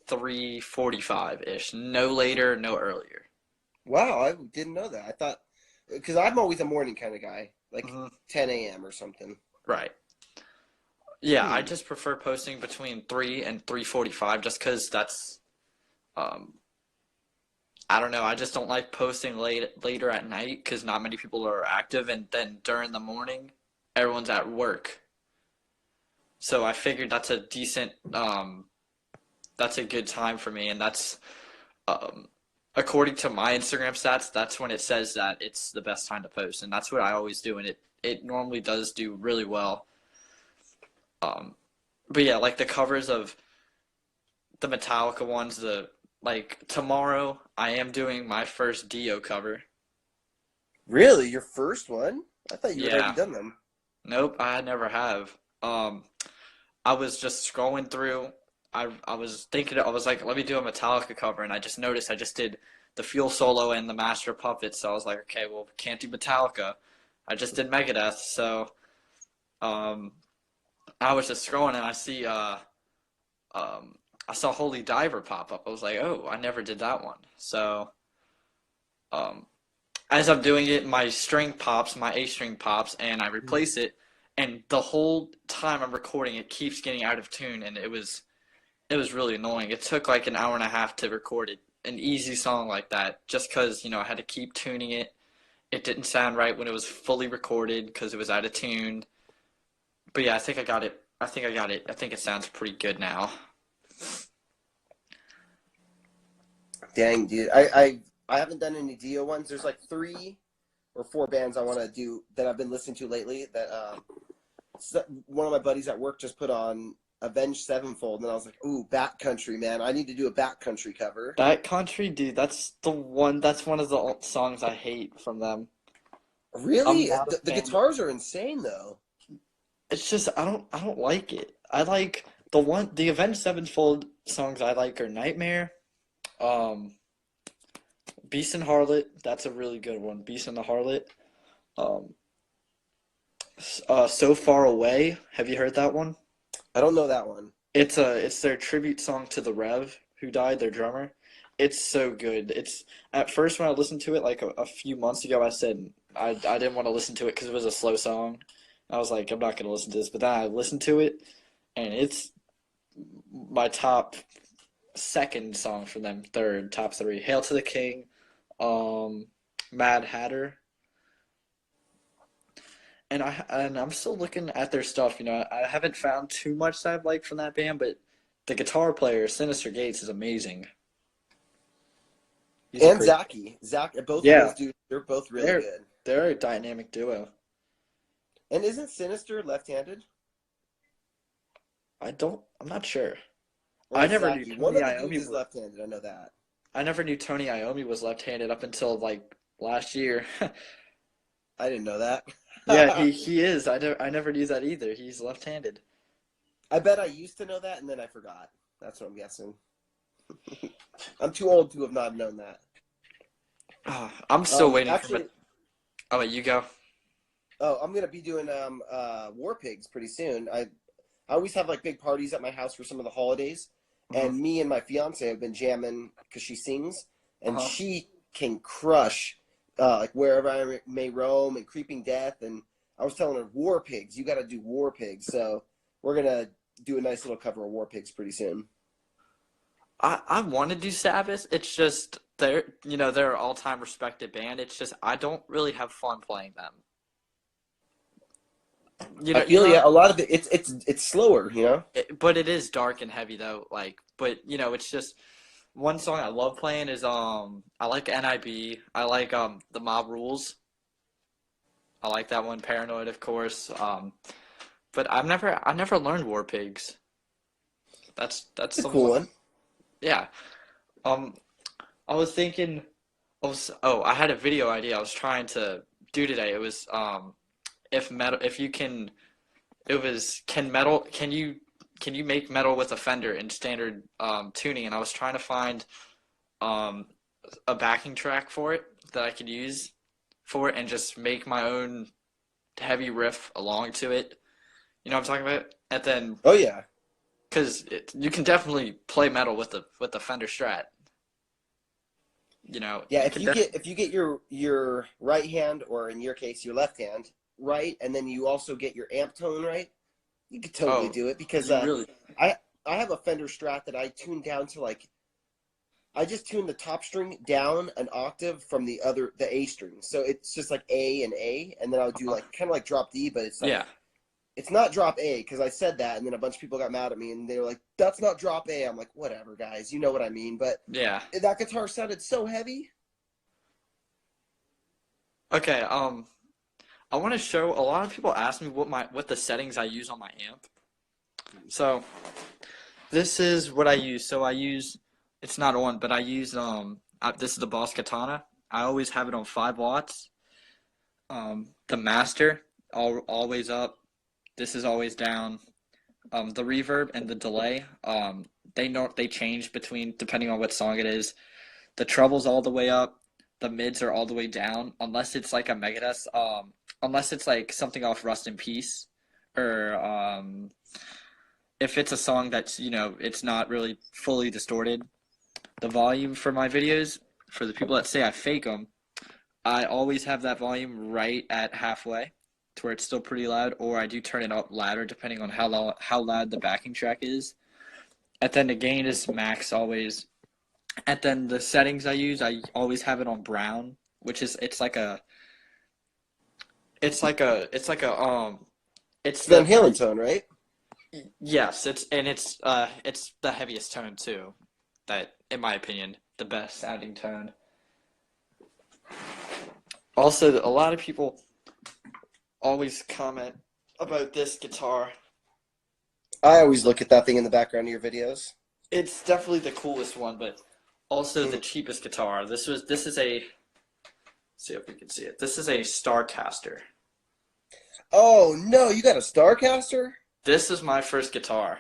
3:45 ish. No later, no earlier. Wow, I didn't know that. I thought because I'm always a morning kind of guy, like 10 a.m. or something. Right. Yeah, I just prefer posting between 3 and 3:45 just because that's I don't know. I just don't like posting later at night because not many people are active, and then during the morning, everyone's at work. So I figured that's a decent, that's a good time for me, and that's, according to my Instagram stats, that's when it says that it's the best time to post, and that's what I always do, and it normally does do really well. But yeah, like the covers of the Metallica ones, like tomorrow, I am doing my first Dio cover. Really, your first one? I thought you had Yeah. already done them. Nope, I never have. I was just scrolling through. I was thinking, I was like, let me do a Metallica cover, and I just noticed I just did the Fuel solo and the Master of Puppets, so I was like, okay, well, can't do Metallica. I just did Megadeth, so I was just scrolling and I saw Holy Diver pop up. I was like, oh, I never did that one. So as I'm doing it, my string pops, my A string pops, and I replace it. And the whole time I'm recording, it keeps getting out of tune, and it was really annoying. It took like an hour and a half to record it, an easy song like that, just because I had to keep tuning it. It didn't sound right when it was fully recorded because it was out of tune. But yeah, I think I got it. I think it sounds pretty good now. Dang, dude. I haven't done any Dio ones. There's like 3 or 4 bands I want to do that I've been listening to lately that one of my buddies at work just put on Avenged Sevenfold, and I was like, ooh, Backcountry, man. I need to do a Backcountry cover. Backcountry, dude, that's one of the songs I hate from them. Really? The guitars are insane though. It's just I don't like it. I like the Avenged Sevenfold songs I like are Nightmare, Beast and Harlot, that's a really good one. Beast and the Harlot. So Far Away. Have you heard that one? I don't know that one. It's their tribute song to the Rev, who died, their drummer. It's so good. It's at first when I listened to it like a few months ago, I said I didn't want to listen to it because it was a slow song. I was like, I'm not gonna listen to this. But then I listened to it, and it's my top second song from them, third, top 3. Hail to the King, Mad Hatter. And I'm still looking at their stuff. I haven't found too much that I've liked from that band, but the guitar player, Sinister Gates, is amazing. And Zaki, both of those dudes, they're both really good. They're a dynamic duo. And isn't Sinister left-handed? I'm not sure. I never knew Tony Iommi was left-handed. I know that. I never knew Tony Iommi was left-handed up until like last year. I didn't know that. Yeah, he is. I never knew that either. He's left-handed. I bet I used to know that and then I forgot. That's what I'm guessing. I'm too old to have not known that. I'm still waiting for it. Oh, wait, you go. Oh, I'm gonna be doing War Pigs pretty soon. I always have like big parties at my house for some of the holidays, Uh-huh. and me and my fiance have been jamming because she sings and Uh-huh. she can crush like Wherever I May Roam and Creeping Death. And I was telling her War Pigs, you got to do War Pigs. So we're gonna do a nice little cover of War Pigs pretty soon. I want to do Sabbath. It's just they're an all-time respected band. It's just I don't really have fun playing them. I feel yeah, a lot of it's slower, you know. But it is dark and heavy though. Like, but it's just one song I love playing is I like NIB. I like the Mob Rules. I like that one. Paranoid, of course. But I never learned War Pigs. That's It's a the cool one. one. Yeah. Um, I was thinking. I had a video idea I was trying to do today. It was if you can. It was can you make metal with a Fender in standard tuning, and I was trying to find um, a backing track for it that I could use for it and just make my own heavy riff along to it. You know what I'm talking about? And then Oh yeah. because you can definitely play metal with the Fender Strat. Yeah, You can definitely. if you get your right hand, or in your case your left hand, right, and then you also get your amp tone right, you could totally Oh, do it because you really? I I have a Fender Strat that I tuned down to like I just tuned the top string down an octave from the A string. So it's just like A, and then I'll do like kind of like drop D, but it's like Yeah. it's not drop A because I said that, and then a bunch of people got mad at me and they were like, "That's not drop A." I'm like, "Whatever, guys, you know what I mean." But Yeah. that guitar sounded so heavy. Okay. I want to show. A lot of people ask me what the settings I use on my amp. So this is what I use. So I use. It's not on, but I use this is the Boss Katana. I always have it on 5 watts. The master always up. This is always down. The reverb and the delay. They change between depending on what song it is. The treble's all the way up. The mids are all the way down, unless it's like a Megadeth. Unless it's like something off Rust in Peace, or if it's a song that's it's not really fully distorted. The volume for my videos, for the people that say I fake them, I always have that volume right at halfway, to where it's still pretty loud, or I do turn it up louder depending on how loud the backing track is. And then the gain is max always. And then the settings I always have it on brown, which is it's like a it's It's Van the Halen tone, right? yes, it's the heaviest tone too. That, in my opinion, the best sounding tone. Also, a lot of people always comment about this guitar. I always look at that thing in the background of your videos. It's definitely the coolest one, but also the cheapest guitar. This is a, see if we can see it. This is a Starcaster. Oh no, you got a Starcaster? This is my first guitar.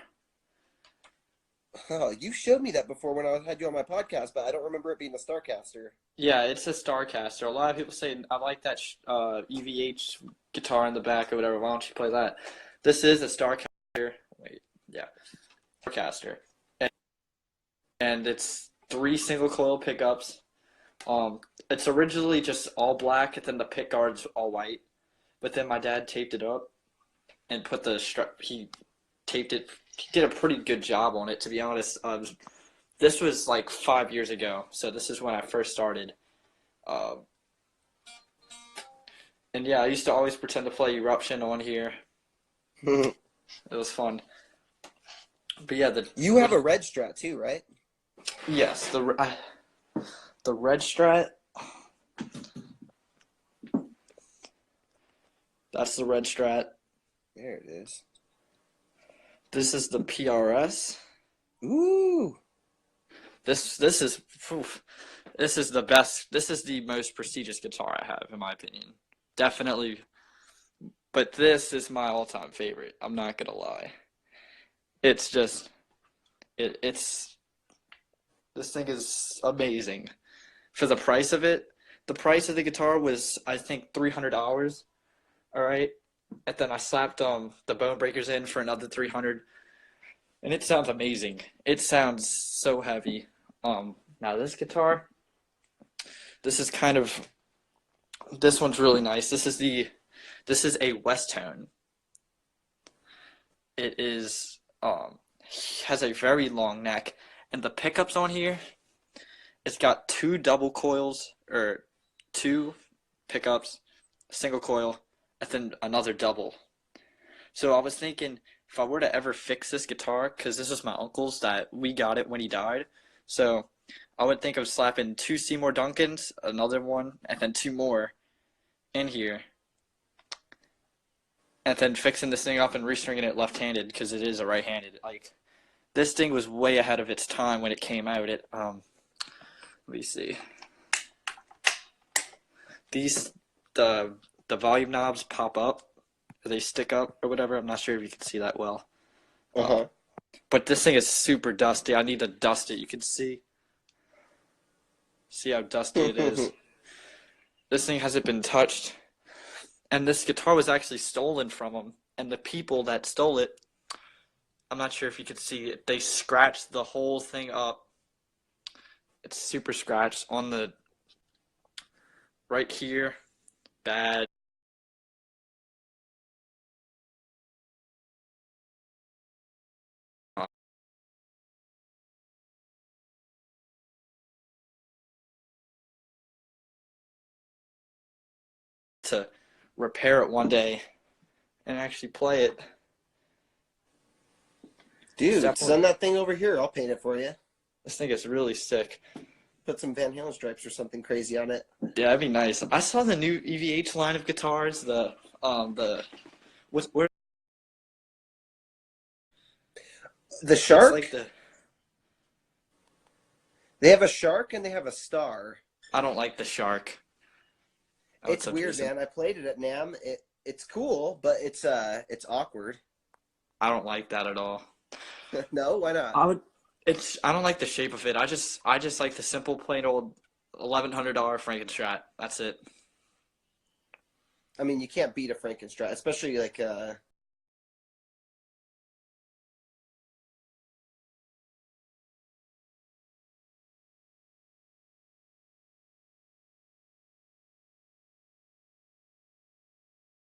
Oh, you showed me that before when I had you on my podcast, but I don't remember it being a Starcaster. Yeah, it's a Starcaster. A lot of people say, I like that EVH guitar in the back or whatever. Why don't you play that? This is a Starcaster. Wait, yeah. Starcaster. And it's 3 single coil pickups. It's originally just all black, and then the pick guard's all white. But then my dad taped it up and put the strap. He taped it. He did a pretty good job on it, to be honest. This was like 5 years ago, so this is when I first started. And yeah, I used to always pretend to play Eruption on here. It was fun. But yeah, You have a red Strat too, right? yes, the red Strat. That's the red Strat. There it is. This is the PRS. Ooh. This is this is the best. This is the most prestigious guitar I have, in my opinion. Definitely. But this is my all-time favorite. I'm not gonna lie. It's just it's this thing is amazing. For the price of it, the price of the guitar was, I think, $300. All right, and then I slapped the bone breakers in for another 300, and it sounds amazing. It sounds so heavy. Now this guitar, this is kind of this one's really nice. This is a West tone. It is has a very long neck, and the pickups on here, it's got two double coils or two pickups, single coil, and then another double. So I was thinking if I were to ever fix this guitar, because this is my uncle's that we got it when he died, so I would think of slapping two Seymour Duncans, another one, and then two more in here, and then fixing this thing up and restringing it left-handed because it is a right-handed. Like this thing was way ahead of its time when it came out. It let me see. These the volume knobs pop up, or they stick up or whatever. I'm not sure if you can see that well. But this thing is super dusty. I need to dust it. You can see how dusty it is. This thing hasn't been touched. And this guitar was actually stolen from them. And the people that stole it, I'm not sure if you could see it, they scratched the whole thing up. It's super scratched on the right here. Bad. To repair it one day and actually play it. Dude, send that thing over here. I'll paint it for you. This thing is really sick. Put some Van Halen stripes or something crazy on it. Yeah, that'd be nice. I saw the new EVH line of guitars. Where The Shark? like They have a Shark and they have a Star. I don't like the Shark. Oh, It's weird, man. I played it at NAMM. It's cool, but it's awkward. I don't like that at all. No, why not? I don't like the shape of it. I just like the simple plain old $1,100 Frankenstrat. That's it. I mean, you can't beat a Frankenstrat, especially like